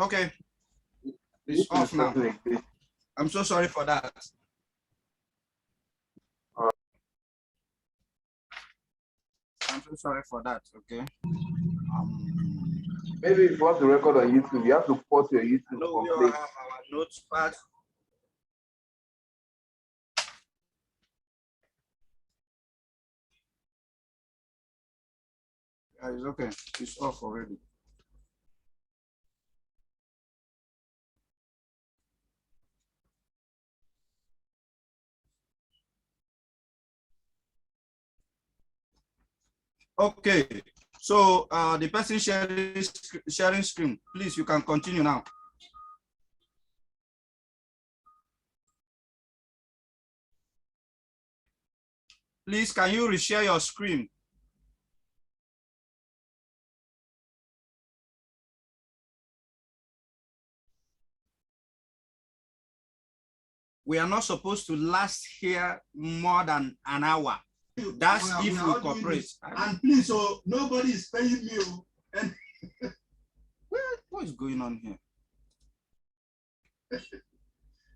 Okay, it's off now. I'm so sorry for that. I'm so sorry for that. Okay. Maybe if you want to record on YouTube, you have to pause your YouTube. No, we all have our notepad. Yeah, it's okay. It's off already. Okay. So the person sharing screen, please, you can continue now. Please, can you reshare your screen? We are not supposed to last here more than an hour. That's if we cooperate. And please, so nobody is paying me. And what is going on here?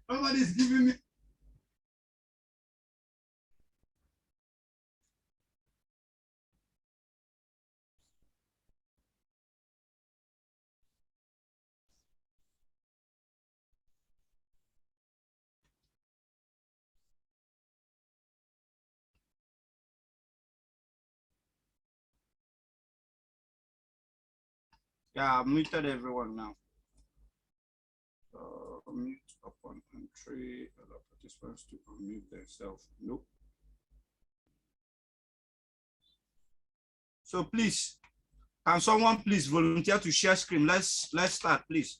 nobody is giving me. Yeah, I've muted everyone now. Mute upon entry, allow participants to unmute themselves. Nope. So please, can someone please volunteer to share screen? Let's start, please.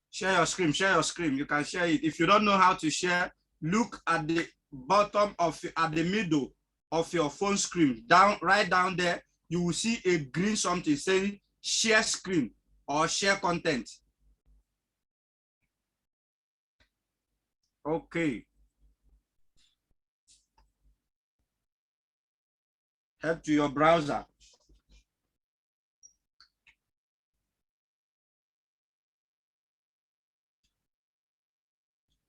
Share your screen, share your screen. You can share it. If you don't know how to share, look at the bottom of, at the middle of your phone screen, right down there, you will see a green something saying share screen or share content. Okay. Head to your browser.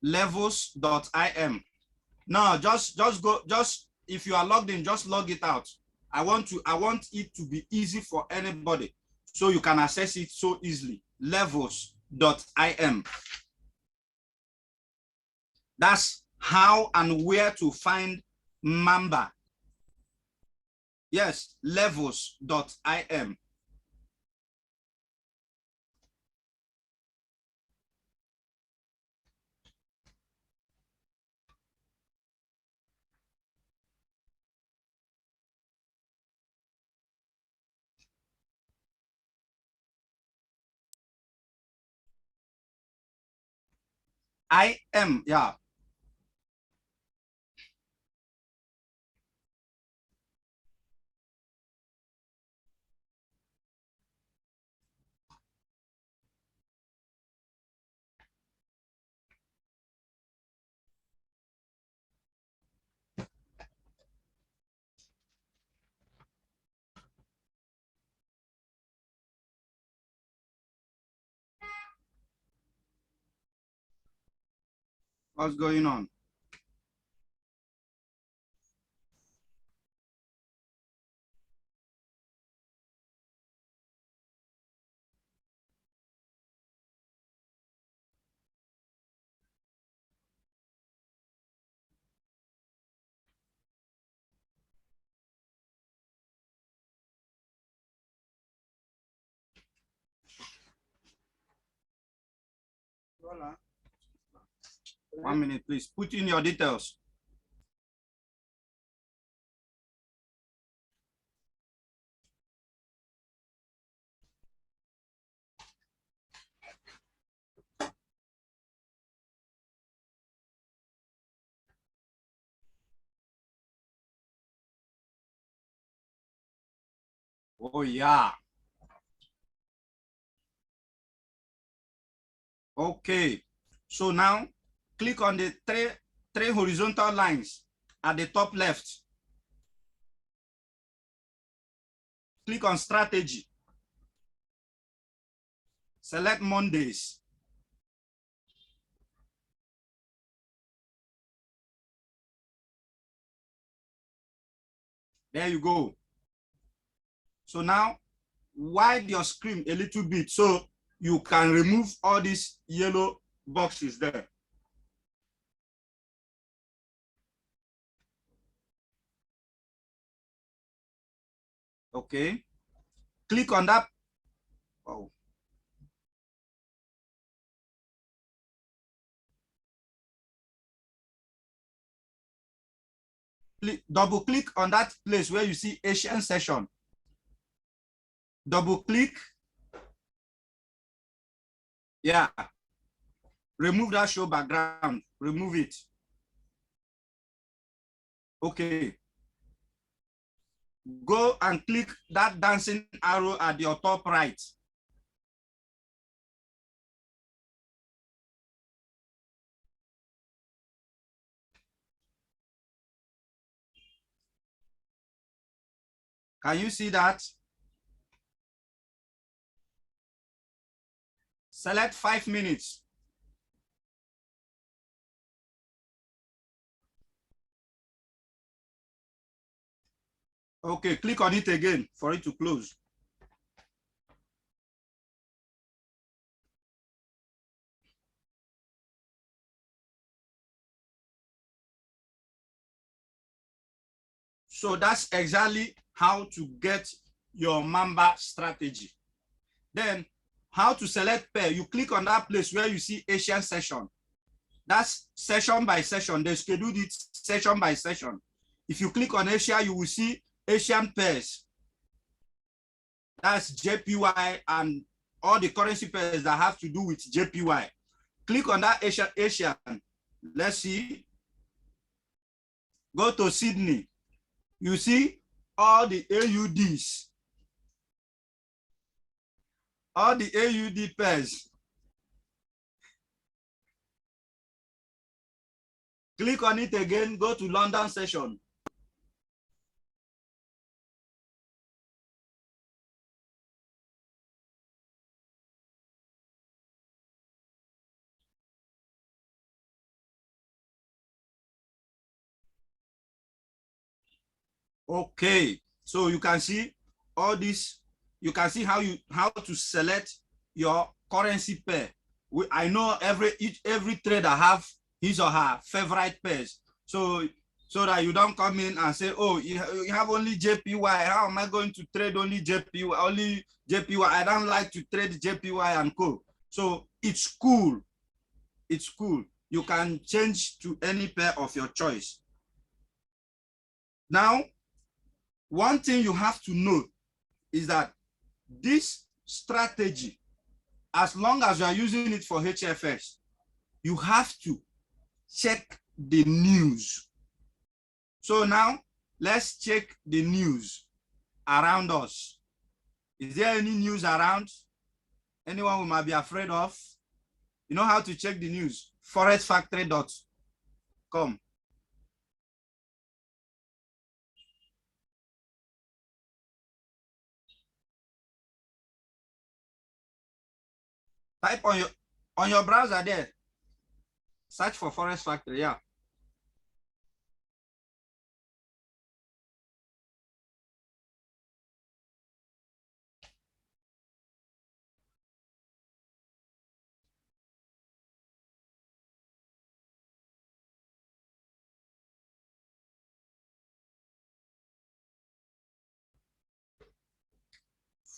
Levels.im. Now just go, if you are logged in, just log it out. I want it to be easy for anybody, so you can access it so easily. Levels.im. That's how and where to find Mamba. Yes, levels.im. Yeah. What's going on? Voila. 1 minute, please. Put in your details. Oh, yeah. Okay. So now click on the three horizontal lines at the top left. Click on strategy. Select Mondays. There you go. So now widen your screen a little bit so you can remove all these yellow boxes there. Okay. Click on that. Oh. Double click on that place where you see Asian session. Double click. Yeah. Remove that show background. Remove it. Okay. Go and click that dancing arrow at your top right. Can you see that? Select 5 minutes. Okay, click on it again for it to close. So that's exactly how to get your Mamba strategy. Then how to select pair. You click on that place where you see Asian session. That's session by session. They scheduled it session by session. If you click on Asia, you will see Asian pairs. That's JPY and all the currency pairs that have to do with JPY. Click on that Asian. Let's see. Go to Sydney. You see all the AUDs. All the AUD pairs. Click on it again, go to London session. Okay, so you can see all this. You can see how to select your currency pair. I know every trader have his or her favorite pairs. So that you don't come in and say, oh, you have only JPY. How am I going to trade only JPY? Only JPY. I don't like to trade JPY and co. So it's cool. It's cool. You can change to any pair of your choice. Now, one thing you have to know is that this strategy, as long as you are using it for HFS, you have to check the news. So now let's check the news around us. Is there any news around? Anyone who might be afraid of? You know how to check the news? forexfactory.com. Type on your browser there. Search for Forex Factory, yeah.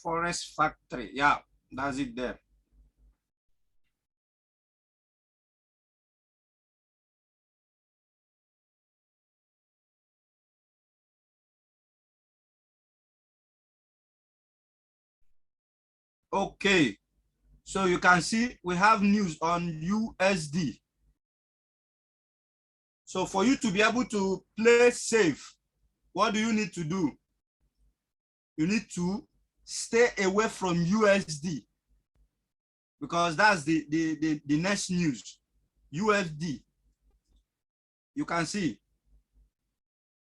Forex Factory, yeah, that's it there. Okay, so you can see we have news on USD. So for you to be able to play safe, what do you need to do? You need to stay away from USD because that's the next news. USD. You can see.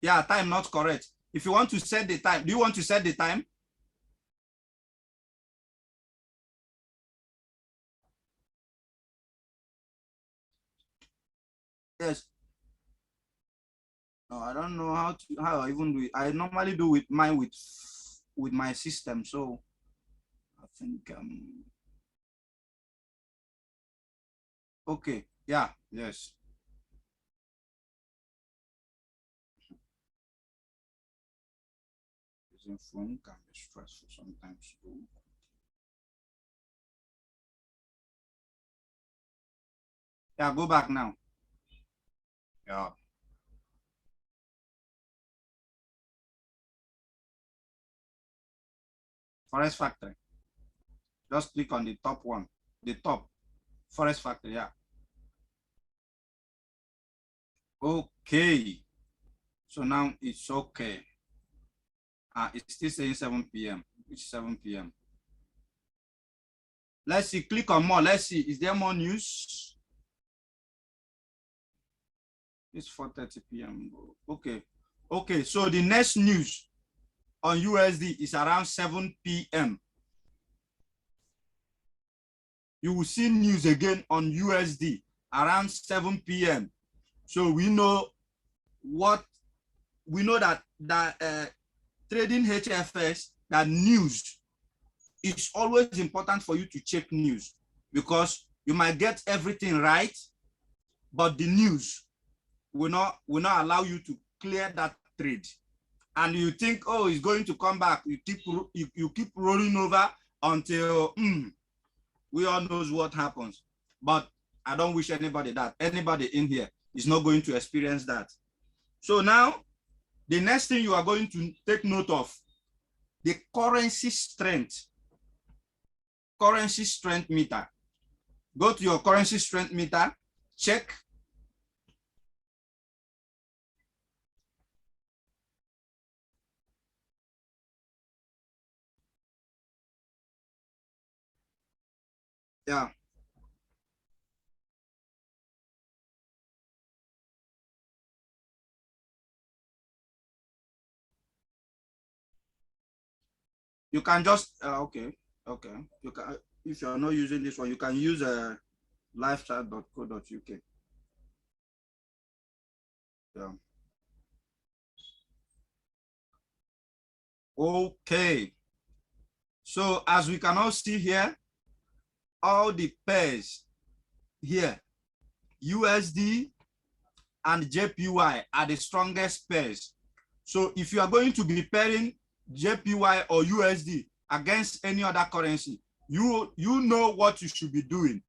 Yeah, time not correct. If you want to set the time, do you want to set the time? Yes. No, I don't know how I even do it. I normally do with mine with my system. So I think okay. Yeah, yes. Using phone can be stressful sometimes too. Yeah, go back now. Yeah. Forest Factory. Just click on the top one. The top. Forest Factory, yeah. Okay. So now it's okay. It's still saying 7 p.m. It's 7 p.m. Let's see. Click on more. Let's see. Is there more news? It's 4:30 p.m. Okay. Okay. So the next news on USD is around 7 p.m. You will see news again on USD around 7 p.m. So we know that trading HFS, that news, it's always important for you to check news because you might get everything right, but the news will not allow you to clear that trade. And you think, oh, it's going to come back. You keep rolling over until we all knows what happens. But I don't wish anybody that. Anybody in here is not going to experience that. So now, the next thing you are going to take note of, the currency strength. Currency strength meter. Go to your currency strength meter, check. Yeah. You can just, okay. You can, if you're not using this one, you can use livechat.co.uk. Yeah. Okay. So as we can all see here, all the pairs here, USD and JPY are the strongest pairs. So if you are going to be pairing JPY or USD against any other currency, you know what you should be doing.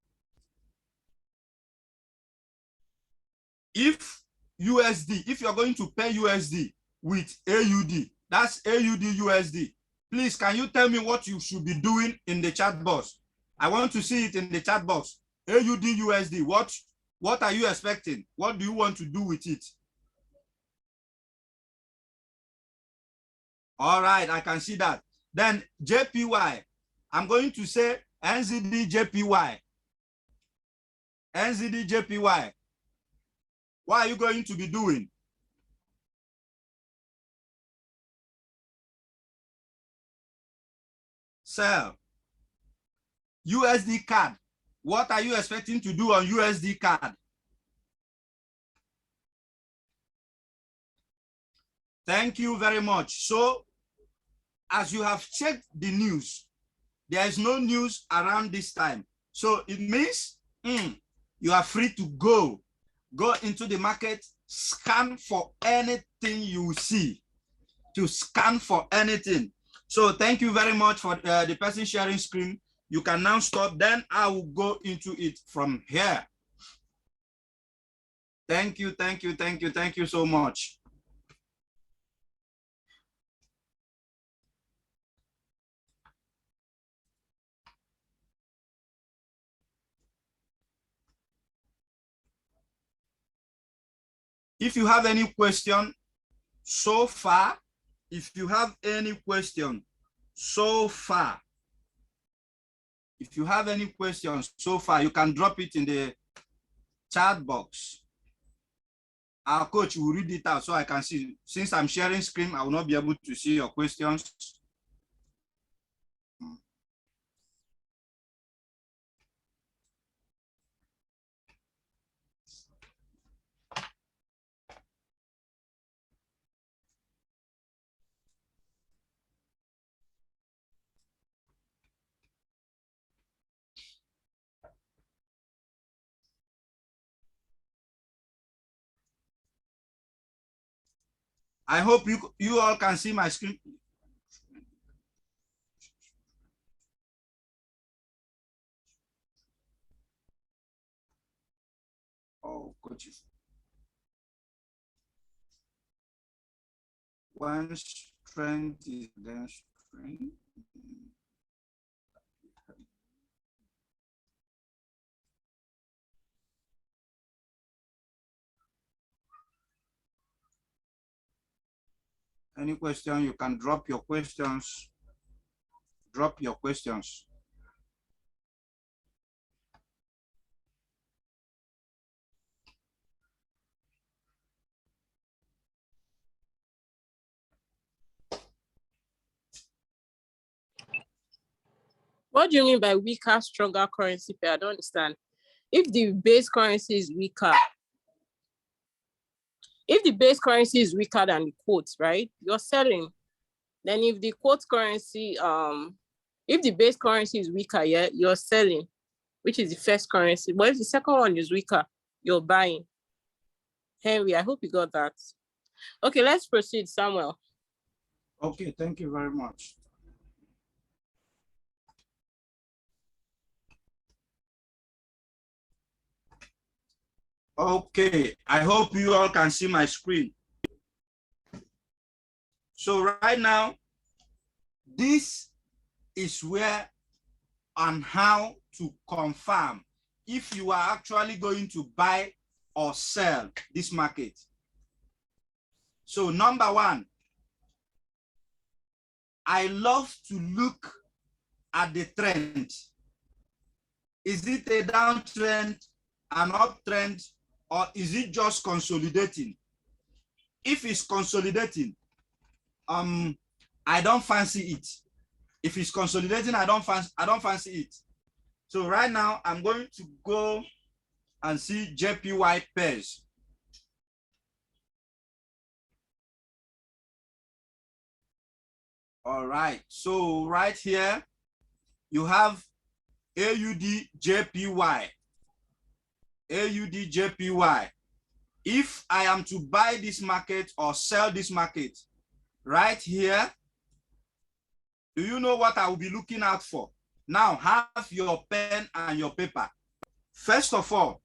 If you're going to pair USD with AUD, that's AUD USD. Please, can you tell me what you should be doing in the chat box? I want to see it in the chat box. AUD USD, what are you expecting? What do you want to do with it? All right, I can see that. Then JPY, I'm going to say NZD JPY. NZD JPY. What are you going to be doing? Sell. USD card. What are you expecting to do on USD card? Thank you very much. So, as you have checked the news, there is no news around this time. So it means you are free to go into the market, scan for anything you see, to scan for anything. So thank you very much for the person sharing screen. You can now stop, then I will go into it from here. Thank you so much. If you have any question so far, you have any questions so far, you can drop it in the chat box our coach will read it out so I can see. Since I'm sharing screen, I will not be able to see your questions. I hope you all can see my screen. Oh, coaches. One strength is then strength. Any question, you can drop your questions. Drop your questions. What do you mean by weaker, stronger currency pair? I don't understand. If the base currency is weaker, if the base currency is weaker than the quote, right? You're selling. Then if the quote currency, if the base currency is weaker, yeah, you're selling, which is the first currency. But if the second one is weaker, you're buying. Henry, I hope you got that. Okay, let's proceed, Samuel. Okay, thank you very much. Okay, I hope you all can see my screen. So right now, this is where and how to confirm if you are actually going to buy or sell this market. So number one, I love to look at the trend. Is it a downtrend, an uptrend, or is it just consolidating? If it's consolidating, I don't fancy it. If it's consolidating, I don't fancy it. So right now, I'm going to go and see JPY pairs. All right, so right here, you have AUD JPY. AUD JPY. If I am to buy this market or sell this market, right here, do you know what I will be looking out for? Now, have your pen and your paper. First of all,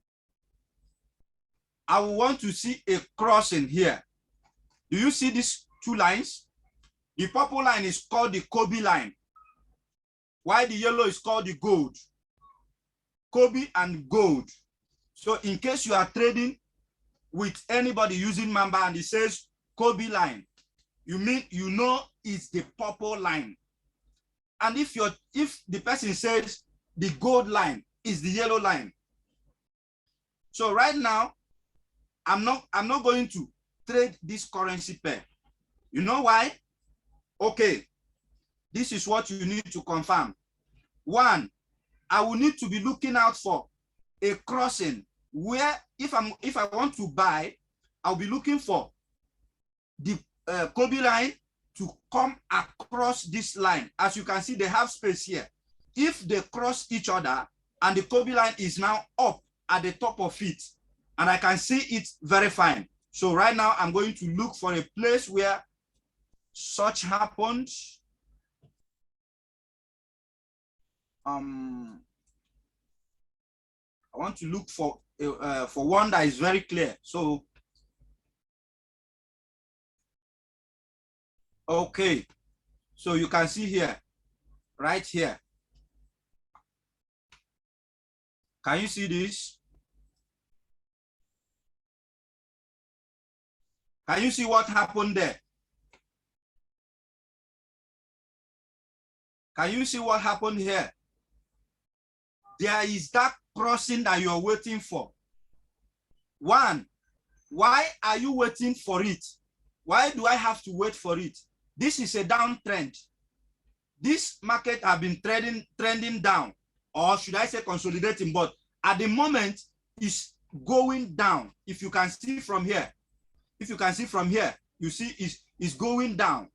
I will want to see a crossing here. Do you see these two lines? The purple line is called the Kobe line, while the yellow is called the gold. Kobe and gold. So in case you are trading with anybody using Mamba and it says Kobe line, you know it's the purple line. And if the person says the gold line is the yellow line. So right now, I'm not going to trade this currency pair. You know why? Okay, this is what you need to confirm. One, I will need to be looking out for a crossing where if I want to buy, I'll be looking for the Kobe line to come across this line. As you can see, they have space here. If they cross each other and the Kobe line is now up at the top of it, and I can see it very fine. So right now, I'm going to look for a place where such happens. I want to look for one that is very clear. So, okay. So you can see here, right here. Can you see this? Can you see what happened there? Can you see what happened here? There is that crossing that you're waiting for. One, Why are you waiting for it? Why do I have to wait for it? This is a downtrend. This market have been trending down, or should I say consolidating, but at the moment it's going down. If you can see from here, you see it's going down.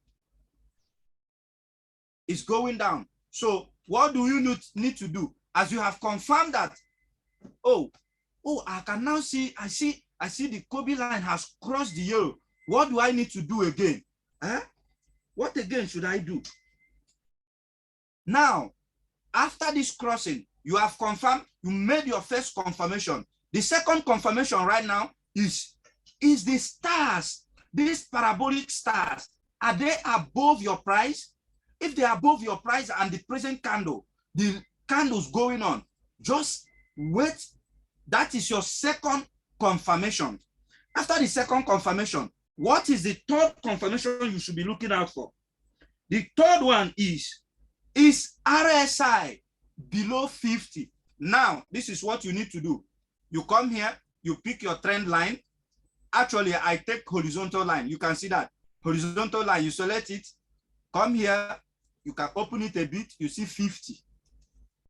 It's going down. So what do you need to do? As you have confirmed that, oh, I can now see, I see the Kobe line has crossed the yellow. What do I need to do again? What again should I do? Now, after this crossing, you have confirmed, you made your first confirmation. The second confirmation right now is the stars, these parabolic stars, are they above your price? If they are above your price and the present candle, the candles going on, just wait. That is your second confirmation. After the second confirmation, what is the third confirmation you should be looking out for? The third one is RSI below 50. Now, this is what you need to do. You come here, you pick your trend line. Actually, I take horizontal line. You can see that. Horizontal line, you select it. Come here, you can open it a bit. You see 50.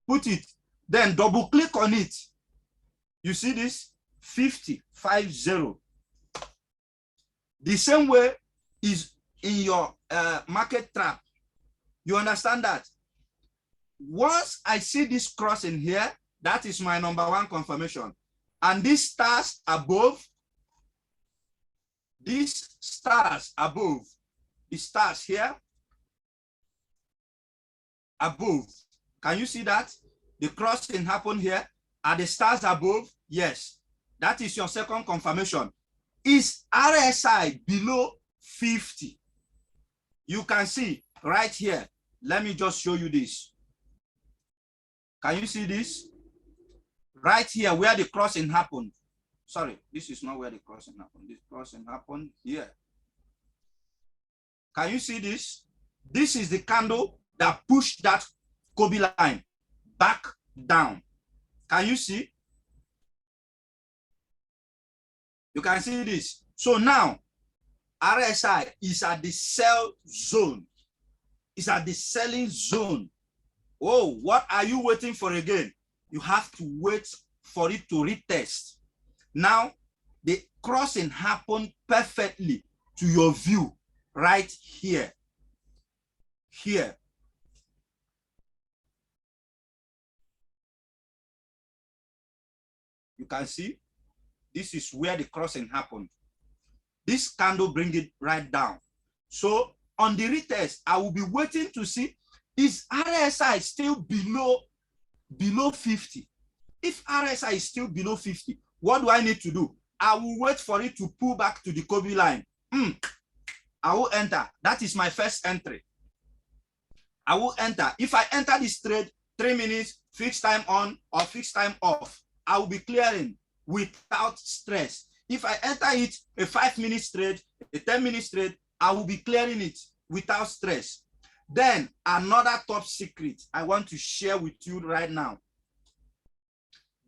Put it, then double click on it. You see this? 50, 50. The same way is in your market trap. You understand that? Once I see this crossing here, that is my number one confirmation. And these stars above, the stars here, above. Can you see that? The crossing happened here. Are the stars above? Yes. That is your second confirmation. Is RSI below 50? You can see right here. Let me just show you this. Can you see this? Right here where the crossing happened. Sorry, this is not where the crossing happened. This crossing happened here. Can you see this? This is the candle that pushed that Kobe line back down. Can you see? You can see this. So now, RSI is at the sell zone. It's at the selling zone. Oh, what are you waiting for again? You have to wait for it to retest. Now, the crossing happened perfectly to your view right here. Here. You can see this is where the crossing happened. This candle bring it right down. So on the retest, I will be waiting to see, is RSI still below 50? If RSI is still below 50, what do I need to do? I will wait for it to pull back to the Kobe line. I will enter. That is my first entry. I will enter. If I enter this trade, 3 minutes, fixed time on or fixed time off, I will be clearing without stress. If I enter it a 5-minute trade, a 10-minute trade, I will be clearing it without stress. Then another top secret I want to share with you right now.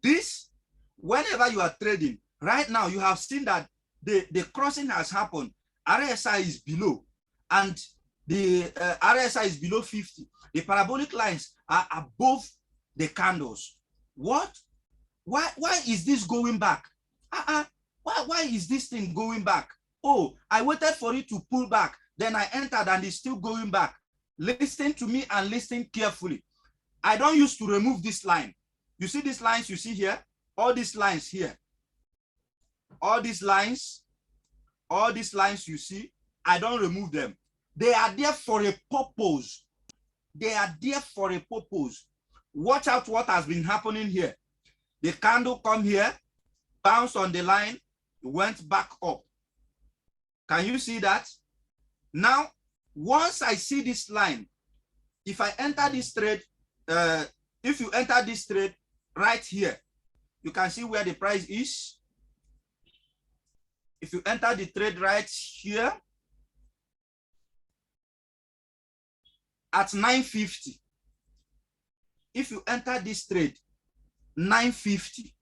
This, whenever you are trading, right now you have seen that the crossing has happened. RSI is below, and the RSI is below 50. The parabolic lines are above the candles. What? Why is this going back? Why is this thing going back? Oh, I waited for it to pull back. Then I entered and it's still going back. Listen to me and listen carefully. I don't used to remove this line. You see these lines you see here? All these lines here. All these lines you see, I don't remove them. They are there for a purpose. They are there for a purpose. Watch out what has been happening here. The candle come here, bounce on the line, went back up. Can you see that? Now, once I see this line, if I enter this trade, if you enter this trade right here, you can see where the price is. If you enter the trade right here at 950, if you enter this trade 950,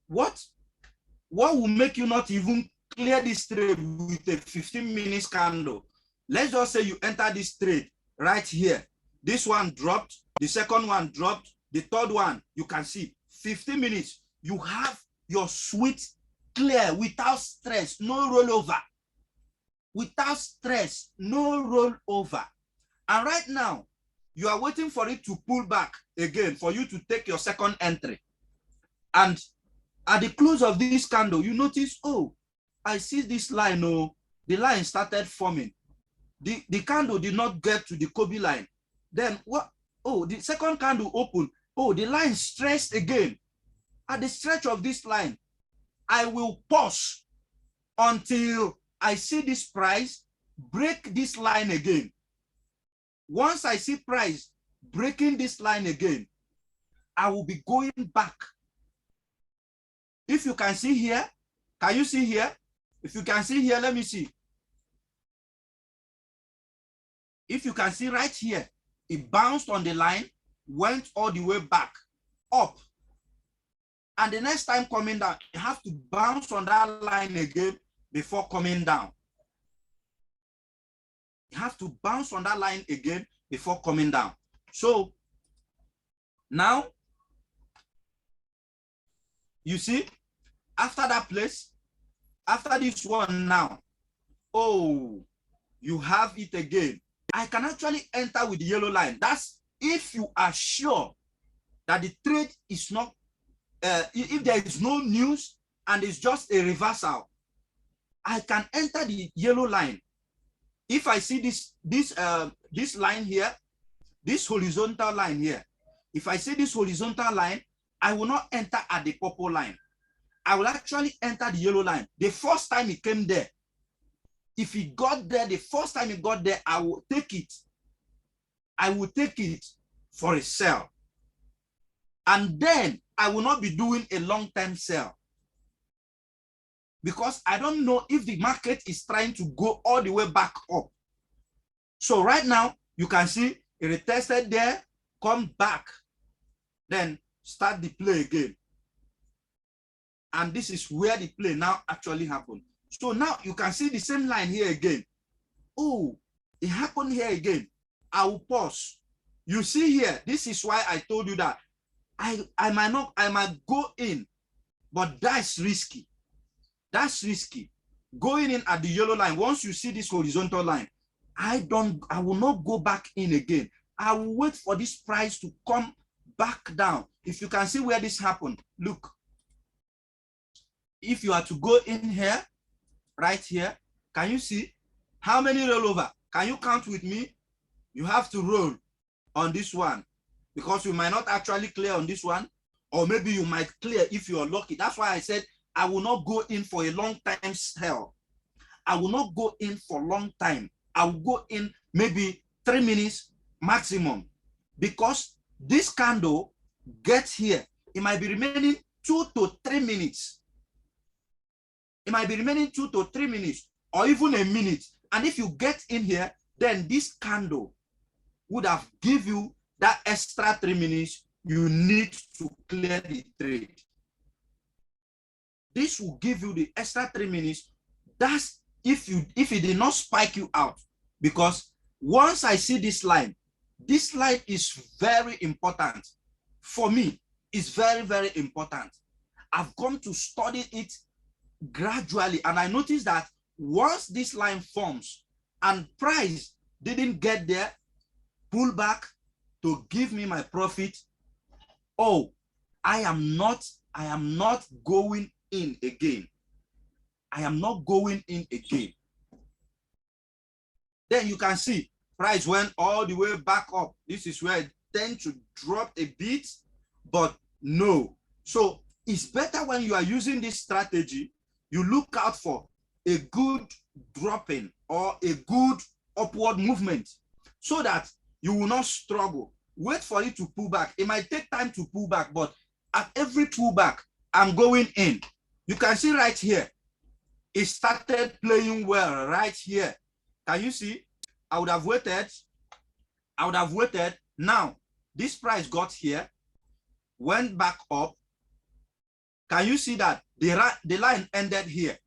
what will make you not even clear this trade with a 15 minutes candle. Let's just say you enter this trade right here. This one dropped, the second one dropped, the third one, you can see 15 minutes. You have your sweet clear without stress, no rollover. Without stress, no rollover. And right now, you are waiting for it to pull back again for you to take your second entry. And at the close of this candle, you notice, oh, I see this line, oh, the line started forming. The candle did not get to the Kobe line. Then what? Oh, the second candle opened. Oh, the line stretched again. At the stretch of this line, I will pause until I see this price break this line again. Once I see price breaking this line again, I will be going back. If you can see here, can you see here? If you can see here, let me see. If you can see right here, it bounced on the line, went all the way back up. And the next time coming down, you have to bounce on that line again before coming down. You have to bounce on that line again before coming down. So now, you see, after that place, after this one now, oh, you have it again. I can actually enter with the yellow line. That's if you are sure that the trade is not, if there is no news and it's just a reversal, I can enter the yellow line. If I see this line here, this horizontal line here, if I see this horizontal line, I will not enter at the purple line. I will actually enter the yellow line. The first time it came there, if it got there, the first time it got there, I will take it. I will take it for a sell. And then I will not be doing a long-term sell, because I don't know if the market is trying to go all the way back up. So right now, you can see it retested there, come back, then start the play again. And this is where the play now actually happened. So now you can see the same line here again. Oh, it happened here again. I will pause. You see here, this is why I told you that I might go in, but that's risky. That's risky. Going in at the yellow line, once you see this horizontal line, I will not go back in again. I will wait for this price to come back down. If you can see where this happened, look. If you are to go in here, right here, can you see how many rollover? Can you count with me? You have to roll on this one, because you might not actually clear on this one, or maybe you might clear if you are lucky. That's why I said I will not go in for a long time sell. I will not go in for a long time. I will go in maybe 3 minutes maximum, because this candle gets here. It might be remaining 2 to 3 minutes. It might be remaining 2 to 3 minutes or even a minute. And if you get in here, then this candle would have give you that extra 3 minutes you need to clear the trade. This will give you the extra 3 minutes. That's if it did not spike you out. Because once I see this line is very important. For me, it's very, very important. I've come to study it gradually, and I noticed that once this line forms and price didn't get there, pull back to give me my profit, oh, I am not going in again. I am not going in again. Then you can see price went all the way back up. This is where it tends to drop a bit, but no. So it's better when you are using this strategy, you look out for a good dropping or a good upward movement, so that you will not struggle. Wait for it to pull back. It might take time to pull back, but at every pullback, I'm going in. You can see right here, it started playing well right here. Can you see? I would have waited. Now, this price got here, went back up. Can you see that? The line ended here.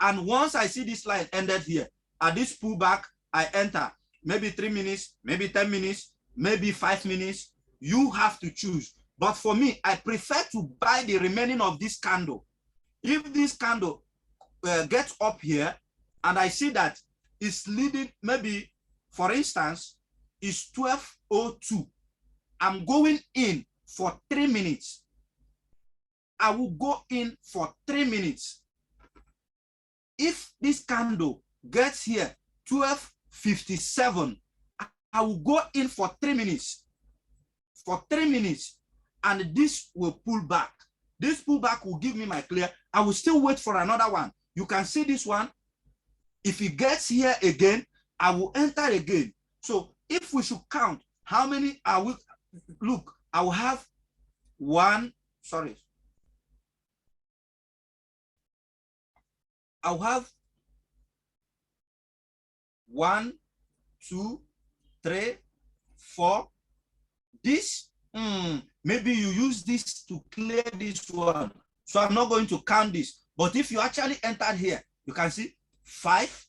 And once I see this line ended here, at this pullback, I enter. Maybe 3 minutes, maybe 10 minutes, maybe 5 minutes. You have to choose. But for me, I prefer to buy the remaining of this candle. If this candle gets up here and I see that it's leading, maybe, for instance, it's 12:02. I'm going in for 3 minutes. I will go in for 3 minutes. If this candle gets here 12:57, I will go in for 3 minutes. For 3 minutes, and this will pull back. This pullback will give me my clear. I will still wait for another one. You can see this one. If it gets here again, I will enter again. So if we should count how many I will look, I will have I'll have 1, 2, 3, 4. This, maybe you use this to clear this one. So I'm not going to count this. But if you actually entered here, you can see 5.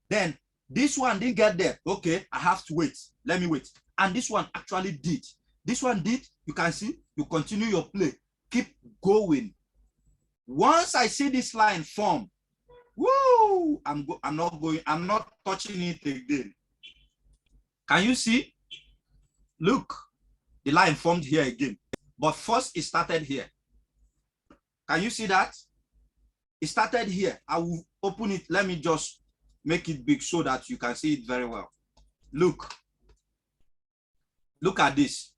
Then this one didn't get there. Okay, I have to wait. Let me wait. And this one actually did. This one did. You can see, you continue your play. Keep going. Once I see this line form, woo, I'm not touching it again. Can you see? Look, the line formed here again. But first it started here. Can you see that? It started here. I will open it. Let me just make it big so that you can see it very well. Look. Look at this.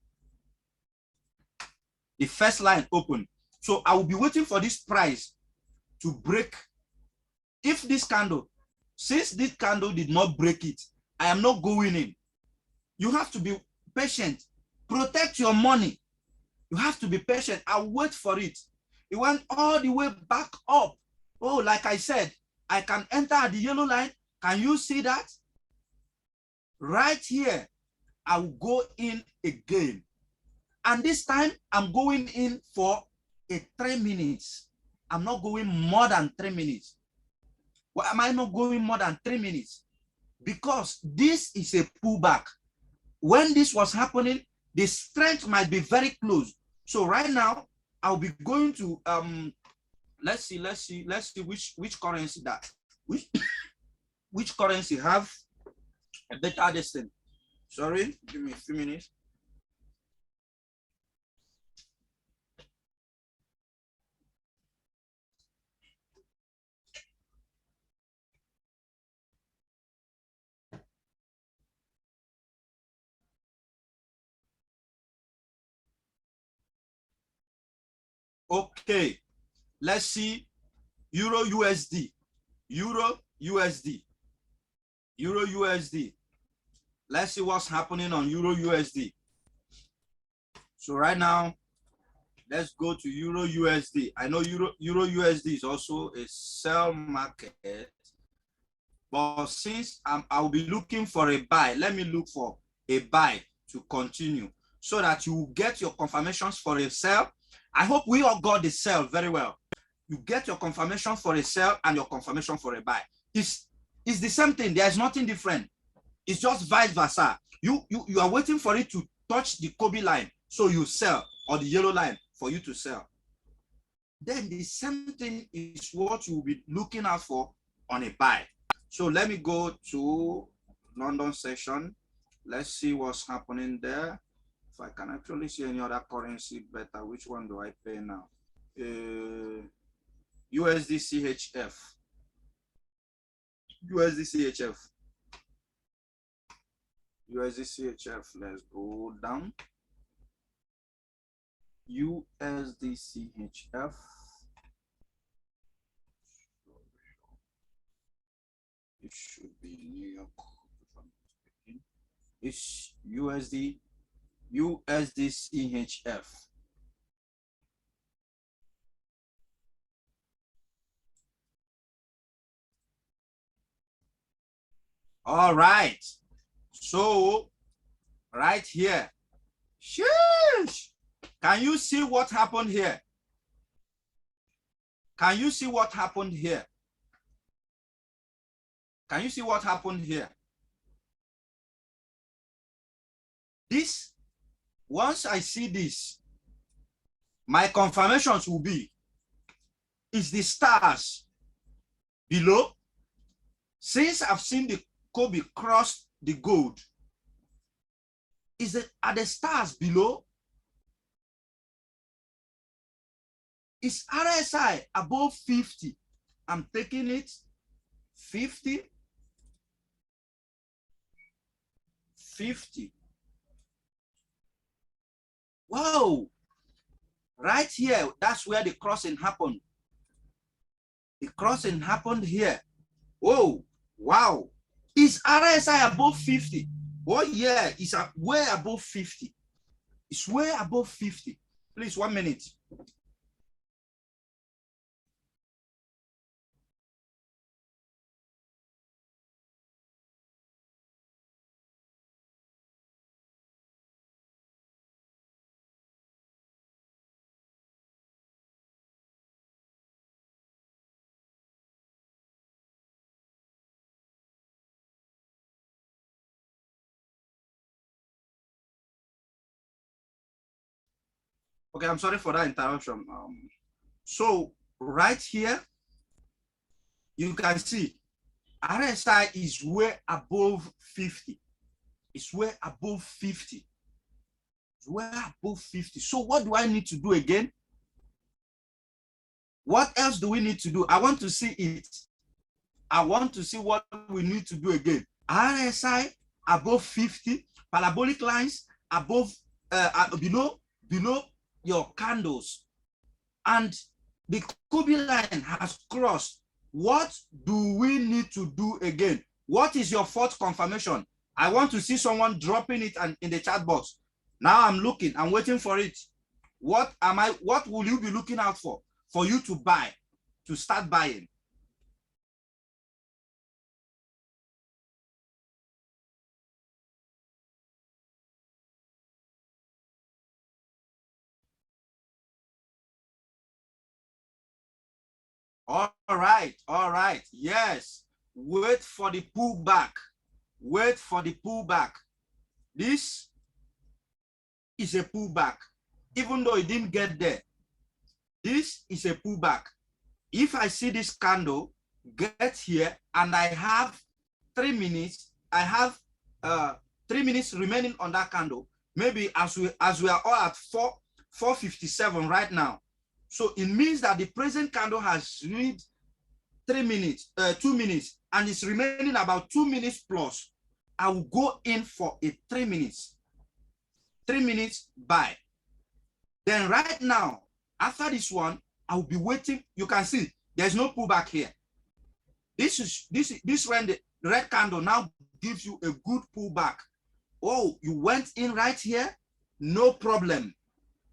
The first line opened. So I will be waiting for this price to break. If this candle, since this candle did not break it, I am not going in. You have to be patient. Protect your money. You have to be patient. I'll wait for it. It went all the way back up. Oh, like I said, I can enter at the yellow line. Can you see that? Right here, I will go in again. And this time, I'm going in for a 3 minutes. I'm not going more than 3 minutes. Why am I not going more than 3 minutes? Because this is a pullback. When this was happening, the strength might be very close. So right now, I'll be going to let's see which currency that which currency have a better distance. Sorry, give me a few minutes. Okay, let's see Euro USD. Euro USD. Euro USD. Let's see what's happening on Euro USD. So right now, let's go to Euro USD. I know Euro USD is also a sell market, but since I'll be looking for a buy, let me look for a buy to continue so that you will get your confirmations for a sell. I hope we all got the sell very well. You get your confirmation for a sell and your confirmation for a buy. It's the same thing. There's nothing different. It's just vice versa. You are waiting for it to touch the Kobe line, so you sell, or the yellow line for you to sell. Then the same thing is what you'll be looking out for on a buy. So let me go to London session. Let's see what's happening there. If I can actually see any other currency better, which one do I pay now? USD CHF. USD CHF. USD CHF. Let's go down. USD CHF. It should be New York. It's USD CHF. All right. So right here. Sheesh. Can you see what happened here? Can you see what happened here? Can you see what happened here? This, once I see this, my confirmations will be, is the stars below? Since I've seen the Kobe cross the gold, are the stars below? Is RSI above 50? I'm taking it 50, 50. Whoa, right here, that's where the crossing happened. The crossing happened here. Whoa, wow. Is RSI above 50? Oh yeah, it's way above 50. It's way above 50. Please, 1 minute. Okay, I'm sorry for that interruption. So right here, you can see RSI is way above 50. It's way above 50. It's way above 50. So what do I need to do again? What else do we need to do? I want to see it. I want to see what we need to do again. RSI above 50, parabolic lines above, below your candles, and the Kobe line has crossed. What do we need to do again? What is your fourth confirmation? I want to see someone dropping it and in the chat box. Now I'm looking, I'm waiting for it. What will you be looking out for you to buy, to start buying? All right, yes. Wait for the pullback. Wait for the pullback. This is a pullback, even though it didn't get there. This is a pullback. If I see this candle get here and I have 3 minutes, I have 3 minutes remaining on that candle. Maybe as we are all at 4:57 right now. So it means that the present candle has reached 2 minutes, and it's remaining about 2 minutes plus. I will go in for a 3 minutes buy. Then right now, after this one, I will be waiting. You can see there's no pullback here. This when the red candle now gives you a good pullback. Oh, you went in right here, no problem.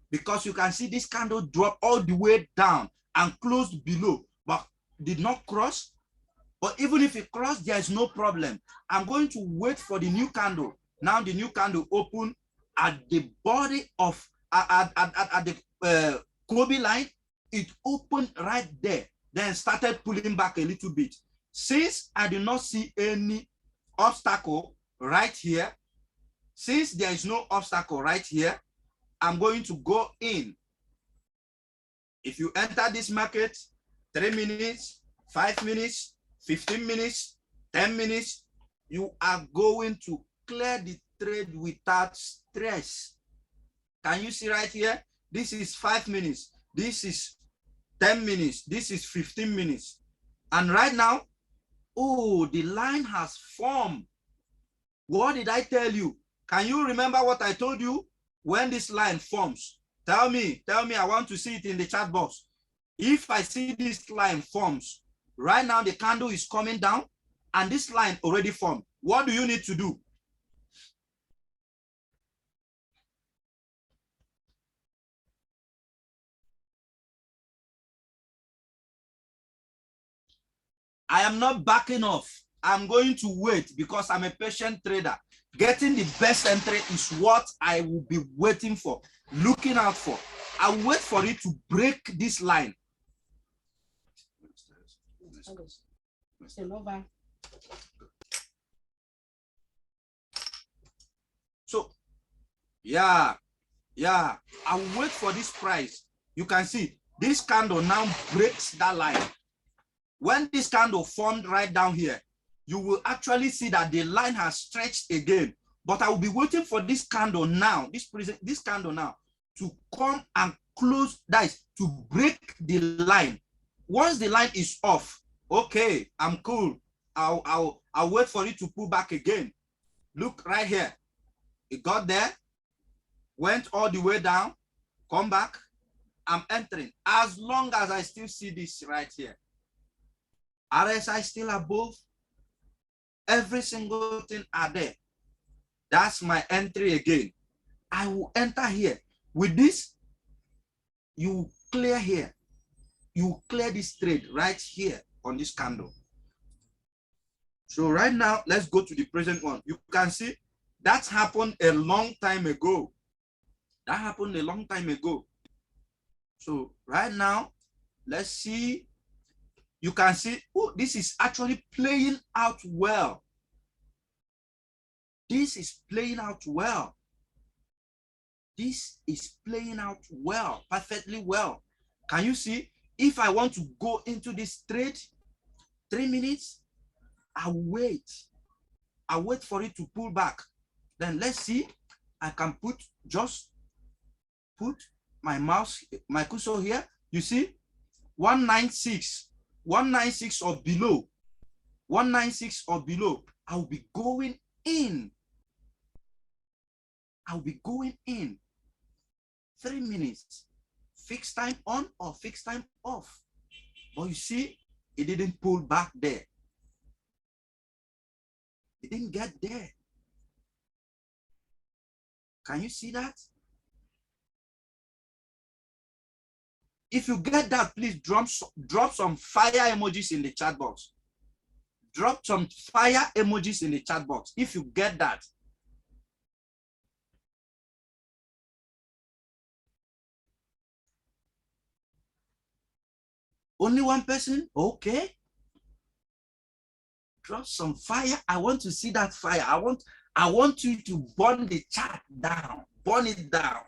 Because you can see this candle drop all the way down and closed below, but did not cross. But even if it crossed, there is no problem. I'm going to wait for the new candle. Now the new candle open at the body of, at the Kobe line. It opened right there, then started pulling back a little bit. Since I do not see any obstacle right here, since there is no obstacle right here, I'm going to go in. If you enter this market, 3 minutes, 5 minutes, 15 minutes, 10 minutes, you are going to clear the trade without stress. Can you see right here? This is 5 minutes. This is 10 minutes. This is 15 minutes. And right now, oh, the line has formed. What did I tell you? Can you remember what I told you? When this line forms, tell me, I want to see it in the chat box. If I see this line forms, right now the candle is coming down and this line already formed. What do you need to do? I am not backing off. I'm going to wait because I'm a patient trader. Getting the best entry is what I will be waiting for, looking out for. I'll wait for it to break this line. So, yeah, I'll wait for this price. You can see this candle now breaks that line. When this candle formed right down here, you will actually see that the line has stretched again. But I will be waiting for this candle now, this candle now, to come and close, that is, to break the line. Once the line is off, okay, I'm cool. I'll wait for it to pull back again. Look right here. It got there, went all the way down, come back. I'm entering. As long as I still see this right here, RSI still above, every single thing are there. That's my entry again. I will enter here. With this, you clear here. You clear this trade right here on this candle. So right now, let's go to the present one. You can see that's happened a long time ago. That happened a long time ago. So right now, let's see. You can see, oh, this is actually playing out well. This is playing out well. This is playing out well, perfectly well. Can you see? If I want to go into this trade, 3 minutes, I'll wait. I'll wait for it to pull back. Then let's see. I can just put my mouse, my cursor here. You see, 196. 196 or below, 196 or below, I'll be going in. I'll be going in. 3 minutes, fixed time on or fixed time off. But you see, it didn't pull back there. It didn't get there. Can you see that? If you get that, please drop some fire emojis in the chat box. Drop some fire emojis in the chat box if you get that. Only one person? Okay. Drop some fire. I want to see that fire. I want you to burn the chat down. Burn it down.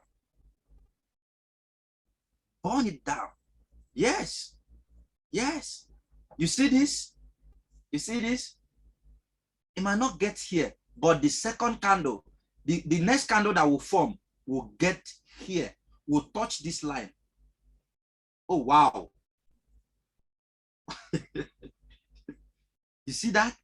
Burn it down. Yes. Yes. You see this? You see this? It might not get here, but the second candle, the next candle that will form will get here, will touch this line. Oh, wow. You see that?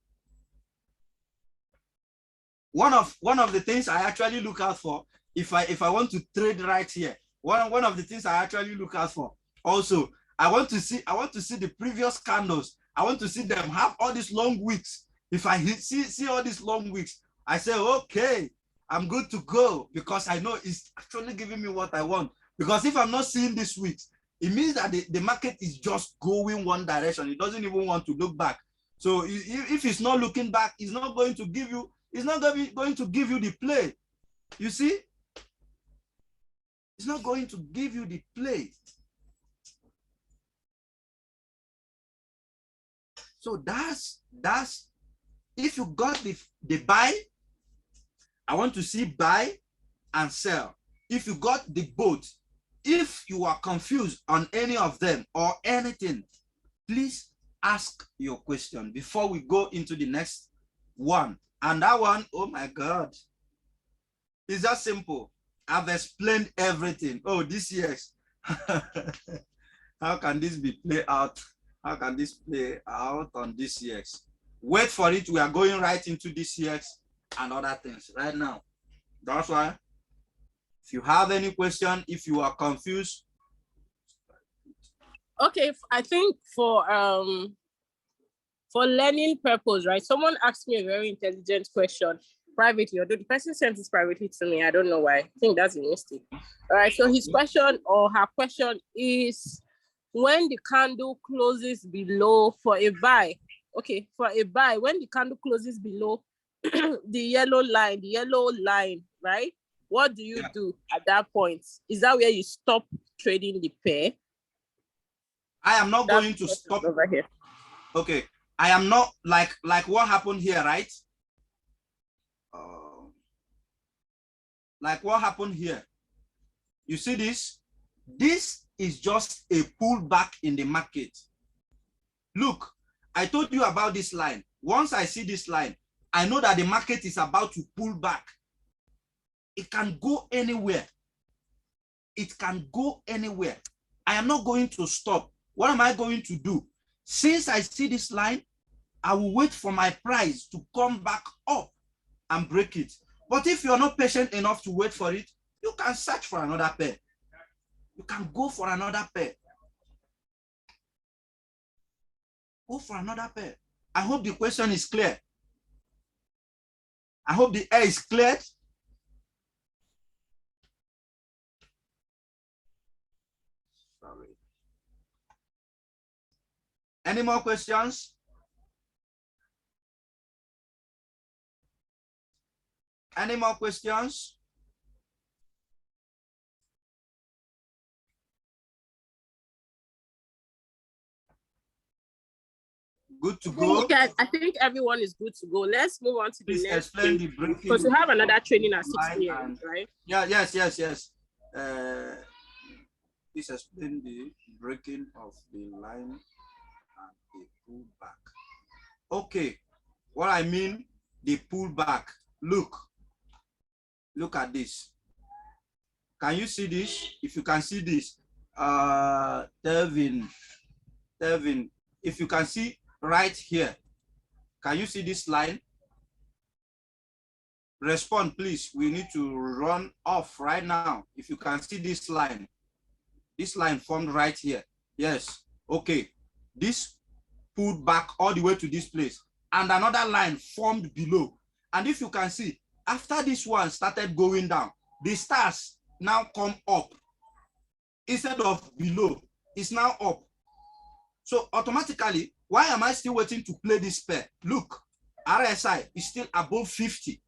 One of the things I actually look out for, if I want to trade right here, one of the things I actually look out for also, I want to see the previous candles. I want to see them have all these long wicks. If I see all these long wicks, I say, okay, I'm good to go, because I know it's actually giving me what I want. Because if I'm not seeing these wicks, it means that the market is just going one direction. It doesn't even want to look back. So if it's not looking back, it's not going to give you, it's not going to give you the play. You see? It's not going to give you the play. So that's if you got the buy, I want to see buy and sell. If you got the both, if you are confused on any of them or anything, please ask your question before we go into the next one. And that one, oh my God, it's just simple. I've explained everything. Oh, this year's. How can this be played out? How can this play out on this year's? Wait for it. We are going right into this year's and other things right now. That's why, if you have any question, if you are confused. Okay, I think for learning purpose, right? Someone asked me a very intelligent question privately, although the person sent it privately to me. I don't know why. I think that's a mistake. All right, so his question or her question is, when the candle closes below for a buy, okay, for a buy, when the candle closes below the yellow line, right? What do you do at that point? Is that where you stop trading the pair? I am not going to stop over here. Okay, I am not like what happened here, right? Like what happened here. You see this? This is just a pullback in the market. Look, I told you about this line. Once I see this line, I know that the market is about to pull back. It can go anywhere. It can go anywhere. I am not going to stop. What am I going to do? Since I see this line, I will wait for my price to come back up and break it. But if you're not patient enough to wait for it, you can search for another pair. You can go for another pair. Go for another pair. I hope the question is clear. I hope the air is cleared. Sorry. Any more questions? Any more questions? Good to go. Okay, I think everyone is good to go. Let's move on to Please the next explain thing. the breaking. Because we have another training at 6 p.m., And, right? yeah, yes. Please explain the breaking of the line and the pullback. Okay, what I mean, the pullback. Look at this. Can you see this? If you can see this, Devin, if you can see right here, can you see this line? Respond, please. We need to run off right now. If you can see this line formed right here. Yes. Okay. This pulled back all the way to this place, and another line formed below. And if you can see, after this one started going down, the stars now come up instead of below. It's now up. So automatically, why am I still waiting to play this pair? Look, RSI is still above 50.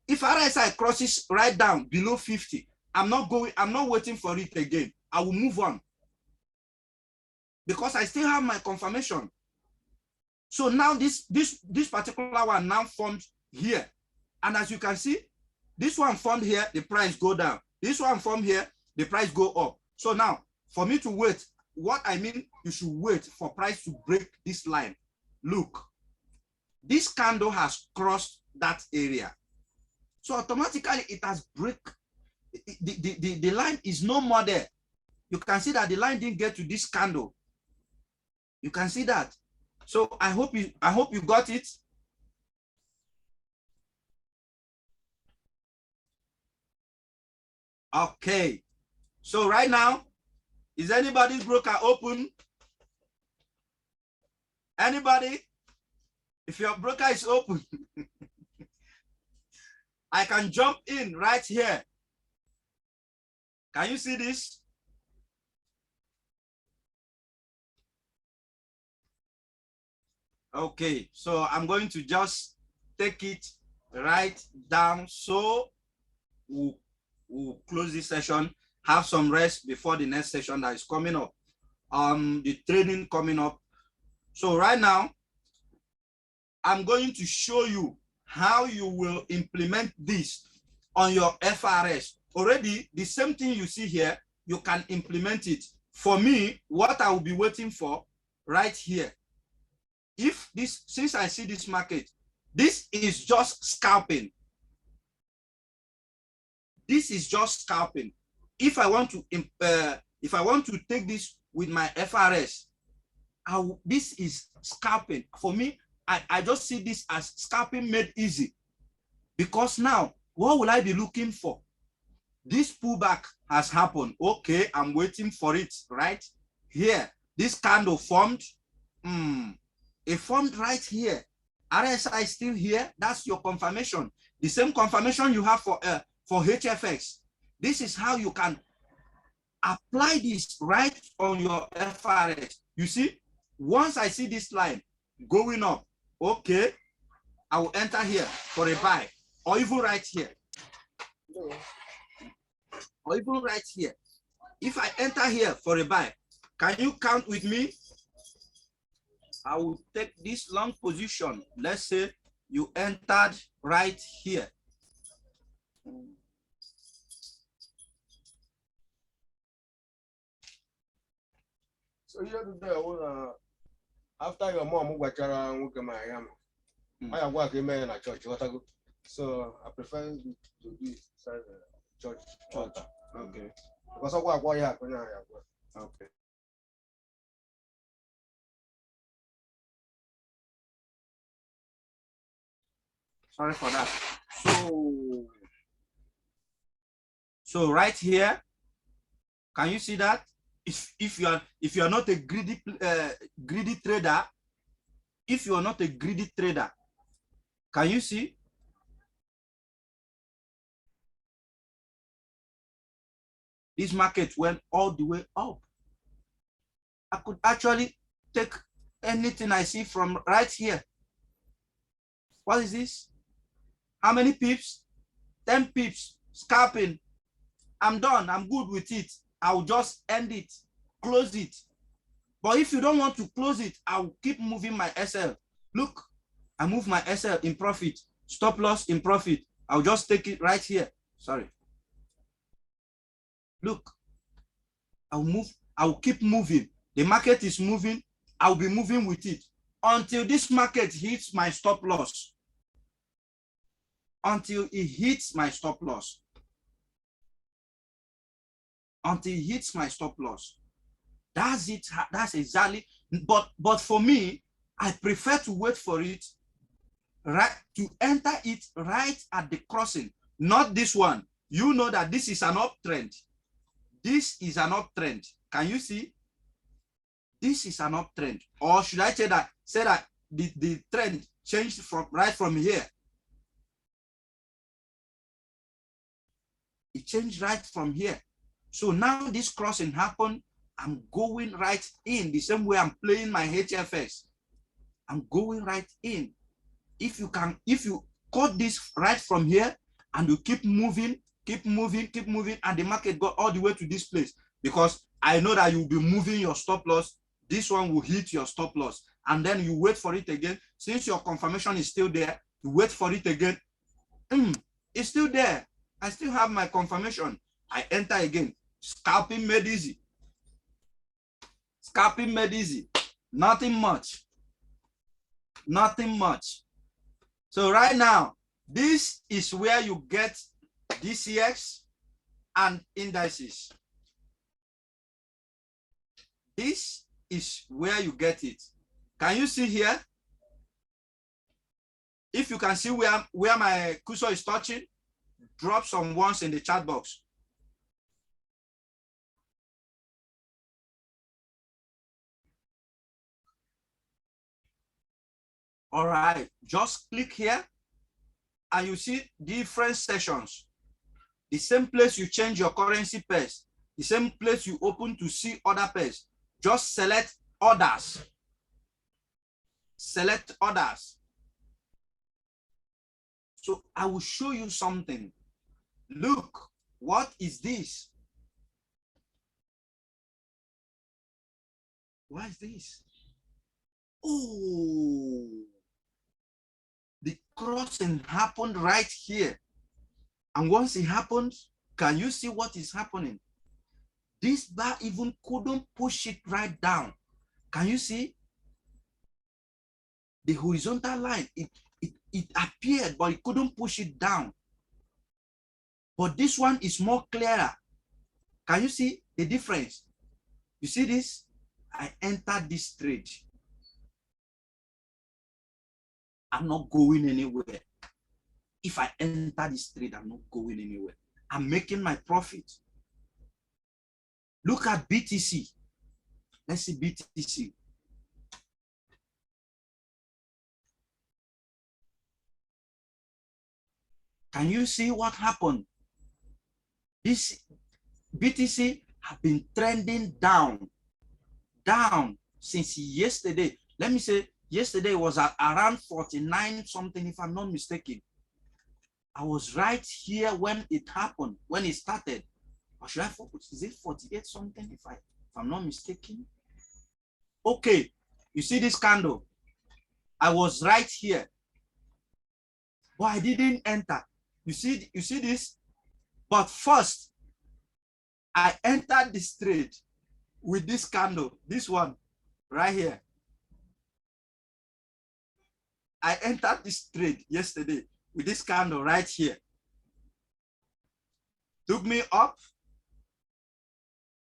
If RSI crosses right down below 50, I'm not waiting for it again. I will move on because I still have my confirmation. So now this particular one now formed here. And as you can see, this one formed here, the price go down. This one formed here, the price go up. So now for me to wait, what I mean, you should wait for price to break this line. Look, this candle has crossed that area. So automatically it has break. The line is no more there. You can see that the line didn't get to this candle. You can see that. So I hope you got it. Okay. So right now, is anybody's broker open? Anybody? If your broker is open, I can jump in right here. Can you see this? Okay, so I'm going to just take it right down. So we'll close this session, have some rest before the next session that is coming up. The training coming up. So right now, I'm going to show you how you will implement this on your FRS. Already, the same thing you see here, you can implement it. For me, what I will be waiting for right here, if this, since I see this market, this is just scalping. This is just scalping. If I want to take this with my FRS, this is scalping. For me, I just see this as scalping made easy. Because now, what will I be looking for? This pullback has happened. Okay, I'm waiting for it right here. This candle formed. It formed right here. RSI is still here. That's your confirmation. The same confirmation you have for HFX. This is how you can apply this right on your FRS. You see, once I see this line going up, okay, I will enter here for a buy, or even right here. Or even right here. If I enter here for a buy, can you count with me? I will take this long position. Let's say you entered right here. So here today, after your mom wachara nwoke ma ya ma. I have work in a church. So I prefer to do inside the church. Okay. Because I work okay. Sorry for that. So right here, can you see that? If you are not a greedy trader, if you are not a greedy trader, can you see? This market went all the way up. I could actually take anything I see from right here. What is this? How many pips? 10 pips. Scalping. I'm done. I'm good with it. I'll just end it. Close it. But if you don't want to close it, I'll keep moving my SL. Look, I move my SL in profit. Stop loss in profit. I'll just take it right here. Sorry. Look, I'll keep moving. The market is moving. I'll be moving with it until this market hits my stop loss. Until it hits my stop loss. Until it hits my stop loss. That's it. That's exactly. But for me, I prefer to wait for it, right, to enter it right at the crossing, not this one. You know that this is an uptrend. This is an uptrend. Can you see? This is an uptrend. Or should I say that the trend changed from right from here? It changed right from here. So now this crossing happened. I'm going right in the same way I'm playing my HFS. I'm going right in. If you cut this right from here and you keep moving, and the market got all the way to this place, because I know that you'll be moving your stop loss. This one will hit your stop loss, and then you wait for it again. Since your confirmation is still there, you wait for it again. It's still there. I still have my confirmation. I enter again. Scalping made easy. Scalping made easy. Nothing much. Nothing much. So right now, this is where you get DCX and indices. This is where you get it. Can you see here? If you can see where my cursor is touching, drop some ones in the chat box. All right, just click here and you see different sessions. The same place you change your currency pairs, the same place you open to see other pairs. Just select others. Select others. So I will show you something. Look, what is this? What is this? Oh, the crossing happened right here. And once it happens, can you see what is happening? This bar even couldn't push it right down. Can you see? The horizontal line, it appeared, but it couldn't push it down. But this one is more clearer. Can you see the difference? You see this? I entered this trade. I'm not going anywhere. If I enter this trade, I'm not going anywhere. I'm making my profit. Look at BTC. Let's see BTC. Can you see what happened? This BTC have been trending down since yesterday. Let me say yesterday was at around 49 something, if I'm not mistaken. I was right here when it happened, when it started. Or should I focus? Is it 48 something, if I'm not mistaken? Okay, You see this candle? I was right here, but I didn't enter. You see this? But first, I entered this trade with this candle, this one right here. I entered this trade yesterday with this candle right here. Took me up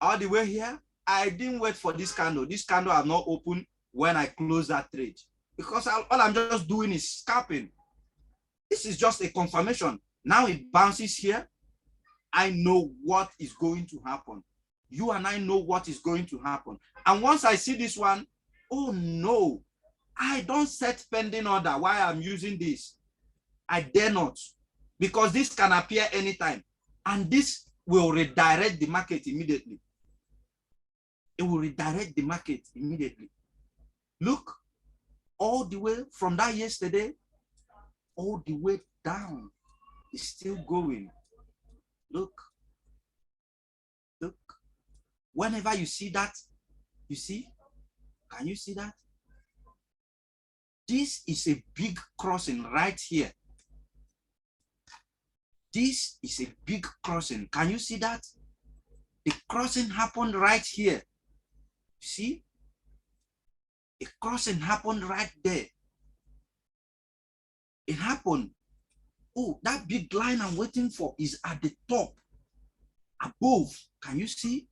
all the way here. I didn't wait for this candle. This candle has not opened when I close that trade, because all I'm just doing is scalping. This is just a confirmation. Now it bounces here. I know what is going to happen. You and I know what is going to happen. And once I see this one, oh no, I don't set pending order while I'm using this. I dare not, because this can appear anytime. And this will redirect the market immediately. It will redirect the market immediately. Look, all the way from that yesterday, all the way down. It's still going. Look. Look. Whenever you see that, you see? Can you see that? This is a big crossing right here. This is a big crossing. Can you see that? The crossing happened right here. See? A crossing happened right there. It happened. Oh, that big line I'm waiting for is at the top, above. Can you see?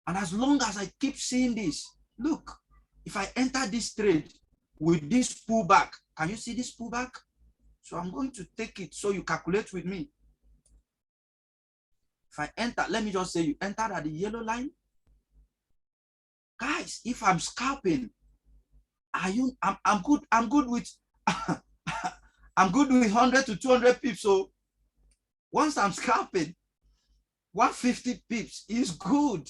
And as long as I keep seeing this, look, if I enter this trade with this pullback, can you see this pullback? So I'm going to take it so you calculate with me. If I enter, let me just say you entered at the yellow line. Guys, if I'm scalping, I'm good with I'm good with 100 to 200 pips. So once I'm scalping, 150 pips is good.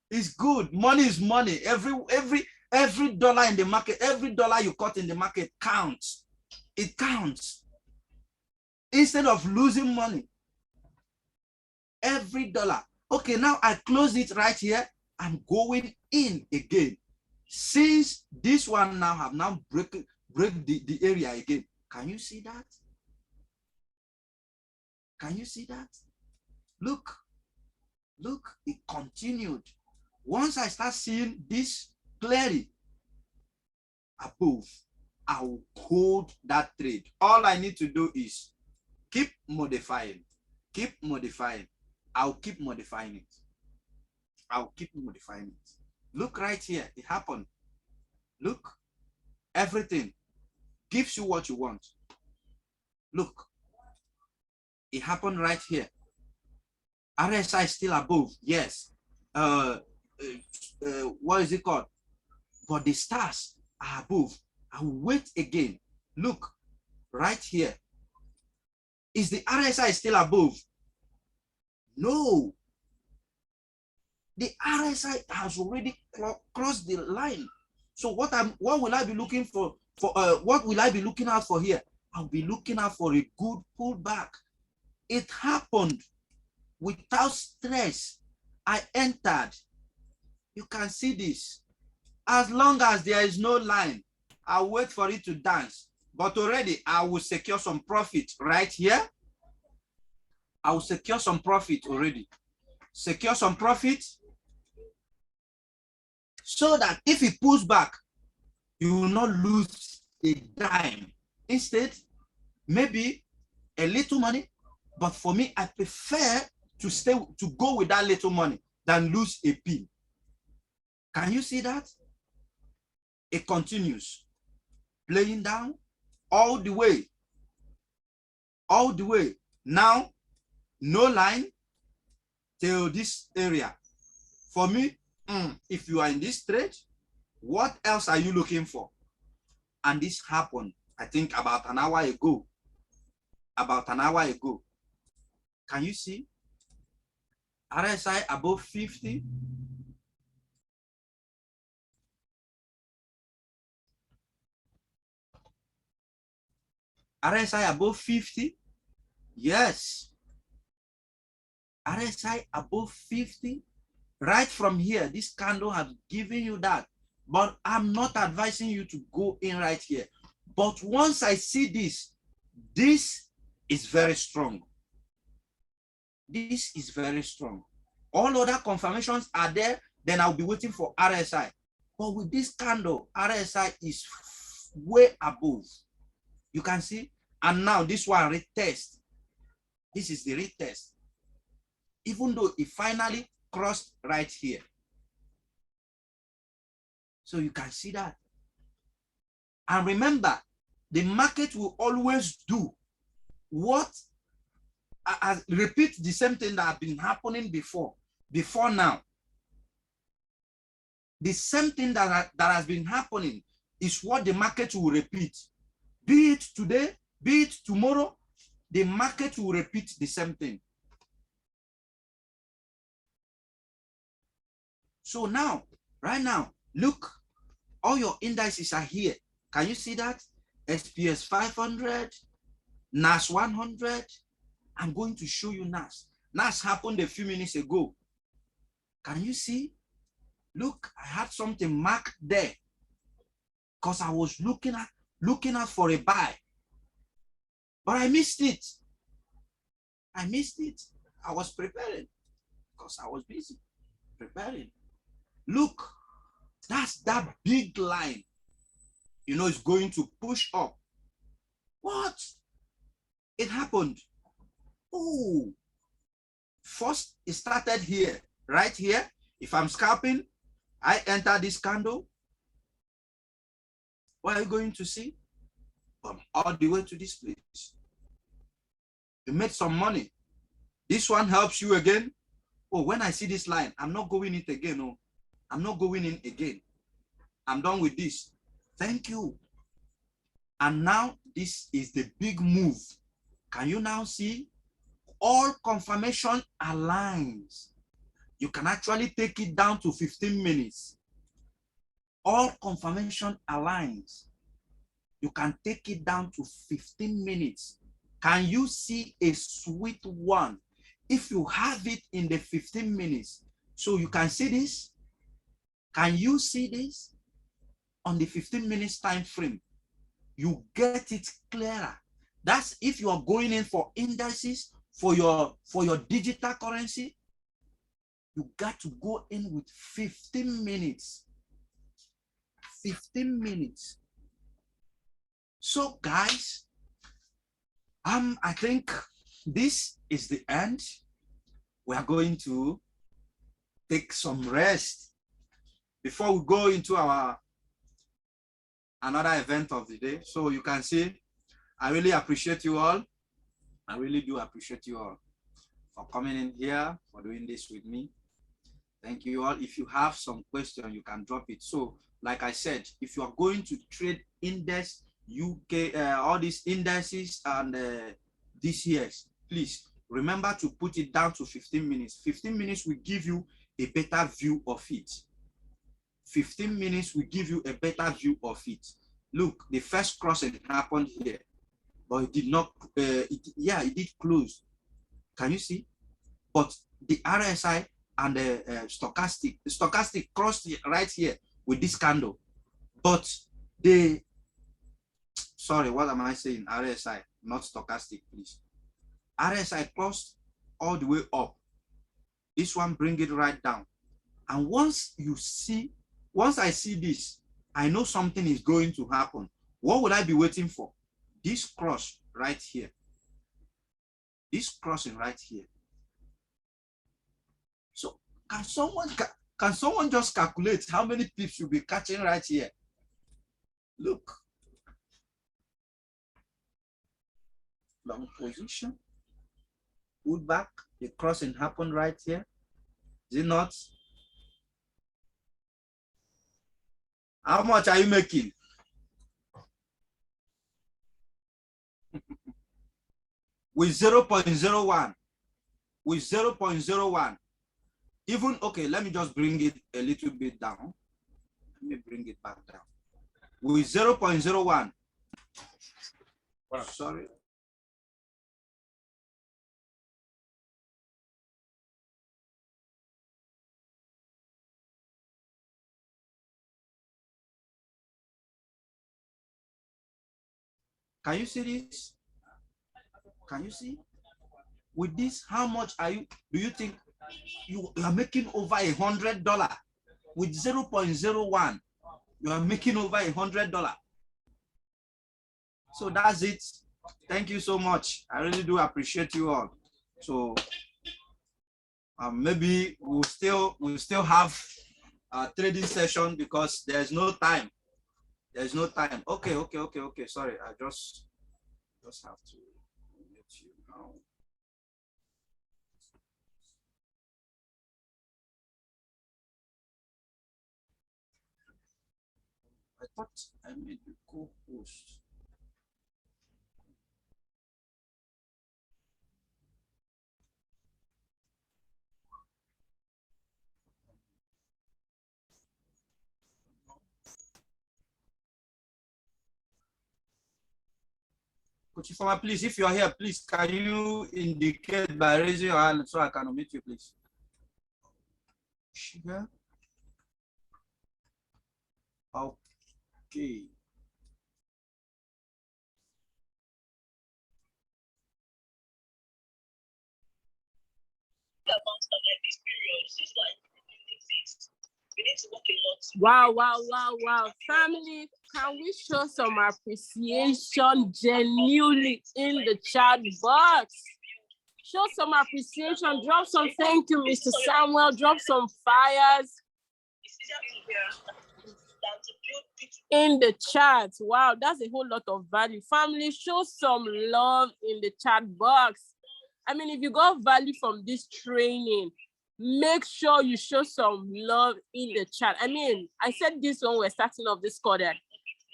It's good. Money is money. Every dollar in the market, every dollar you cut in the market counts. It counts. Instead of losing money, every dollar. Okay, now I close it right here. I'm going in again. Since this one now have now break the area again. Can you see that? Can you see that? Look, look, it continued. Once I start seeing this clearly above, I will hold that trade. All I need to do is keep modifying, keep modifying. I'll keep modifying it. I'll keep modifying it. Look right here, it happened. Look, everything gives you what you want. Look, it happened right here. RSI still above, yes. What is it called? But the stars are above. I will wait again. Look, right here. Is the RSI still above? No. The RSI has already crossed the line. So what will I be looking for? What will I be looking out for here? I'll be looking out for a good pullback. It happened without stress. I entered. You can see this. As long as there is no line, I'll wait for it to dance. But already I will secure some profit right here. I will secure some profit already. Secure some profit so that if it pulls back, you will not lose a dime. Instead, maybe a little money, but for me, I prefer to go with that little money than lose a pin. Can you see that? It continues playing down all the way. All the way. Now, no line till this area. For me, if you are in this trade, what else are you looking for? And this happened, I think, about an hour ago. About an hour ago. Can you see? RSI above 50. RSI above 50. Yes. RSI above 50. Right from here, this candle has given you that. But I'm not advising you to go in right here. But once I see this, this is very strong. This is very strong. All other confirmations are there, then I'll be waiting for RSI. But with this candle, RSI is way above. You can see, and now this one retest. This is the retest. Even though it finally crossed right here. So you can see that. And remember, the market will always do what, repeat the same thing that has been happening before now. The same thing that has been happening is what the market will repeat. Be it today, be it tomorrow, the market will repeat the same thing. So now, right now, look, all your indices are here. Can you see that? SPS 500, NAS 100. I'm going to show you NAS. NAS happened a few minutes ago. Can you see? Look, I had something marked there because I was looking out for a buy. But I missed it. I missed it. I was preparing because I was busy preparing. Look, that's that big line. You know, it's going to push up. What? It happened. Oh, first it started here, right here. If I'm scalping, I enter this candle. What are you going to see? All the way to this place. You made some money. This one helps you again. Oh, when I see this line, I'm not going in again. Oh, I'm not going in again. I'm done with this. Thank you. And now this is the big move. Can you now see? All confirmation aligns. You can actually take it down to 15 minutes. All confirmation aligns. You can take it down to 15 minutes. Can you see a sweet one? If you have it in the 15 minutes, so you can see this. Can you see this? On the 15 minutes time frame, you get it clearer. That's if you are going in for indices for your digital currency, you got to go in with 15 minutes. 15 minutes. So guys, I think this is the end. We are going to take some rest before we go into our another event of the day. So you can see, I really appreciate you all. I really do appreciate you all for coming in here, for doing this with me. Thank you all. If you have some question, you can drop it. So like I said, if you are going to trade index, UK, all these indices and this year's, please remember to put it down to 15 minutes. 15 minutes will give you a better view of it. 15 minutes will give you a better view of it. Look, the first crossing happened here, but it did not, it did close. Can you see? But the RSI and the stochastic crossed right here with this candle. But sorry, what am I saying? RSI, not stochastic, please. RSI crossed all the way up. This one, bring it right down. And once I see this, I know something is going to happen. What would I be waiting for? This cross right here. This crossing right here. So can someone just calculate how many pips you'll be catching right here? Look. Long position. Pull back. The crossing happened right here. Is it not? How much are you making? With 0.01. With 0.01. Even, okay, let me just bring it a little bit down. Let me bring it back down. With 0.01. Sorry. Can you see this? Can you see? With this, how much are you? Do you think you are making over $100 with 0.01? You are making over $100. So that's it. Thank you so much. I really do appreciate you all. So maybe we'll still have a trading session because there's no time. There's no time. Okay. Sorry, I just have to let you know. I thought I made the co-host. Coach Ifeoma, please, if you're here, please, can you indicate by raising your hand so I can unmute you, please? Here. Okay. Wow. Family, can we show some appreciation genuinely in the chat box? Show some appreciation. Drop some thank you, Mr. Samuel. Drop some fires in the chat. Wow, that's a whole lot of value. Family, show some love in the chat box. I mean, if you got value from this training, make sure you show some love in the chat. I mean, I said this when we're starting off this call that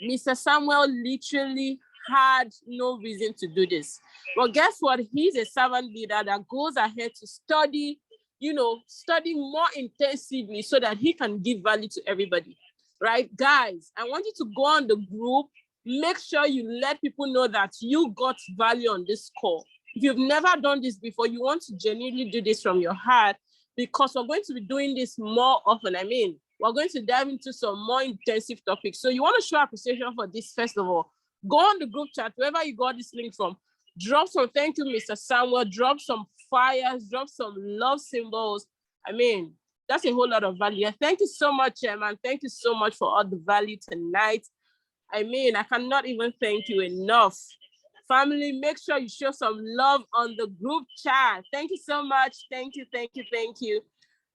Mr. Samuel literally had no reason to do this. But guess what? He's a servant leader that goes ahead to study, study more intensively so that he can give value to everybody, right? Guys, I want you to go on the group. Make sure you let people know that you got value on this call. If you've never done this before, you want to genuinely do this from your heart, because we're going to be doing this more often. I mean, we're going to dive into some more intensive topics. So you want to show appreciation for this, first of all, go on the group chat, wherever you got this link from, drop some thank you, Mr. Samuel, drop some fires, drop some love symbols. I mean, that's a whole lot of value. Thank you so much, Chairman. Thank you so much for all the value tonight. I mean, I cannot even thank you enough. Family, make sure you show some love on the group chat. Thank you so much. Thank you.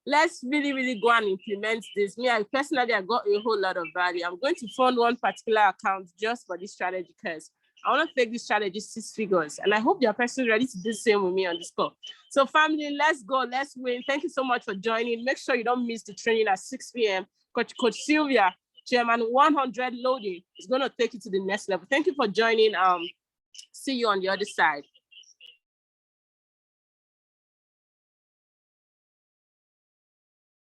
Let's really go and implement this. I personally got a whole lot of value. I'm going to fund one particular account just for this strategy because I want to take this strategy 6 figures. And I hope your person is ready to do the same with me on this call. So family, let's go. Let's win. Thank you so much for joining. Make sure you don't miss the training at 6 p.m. Coach Sylvia, Chairman 100 loading is going to take you to the next level. Thank you for joining. See you on the other side.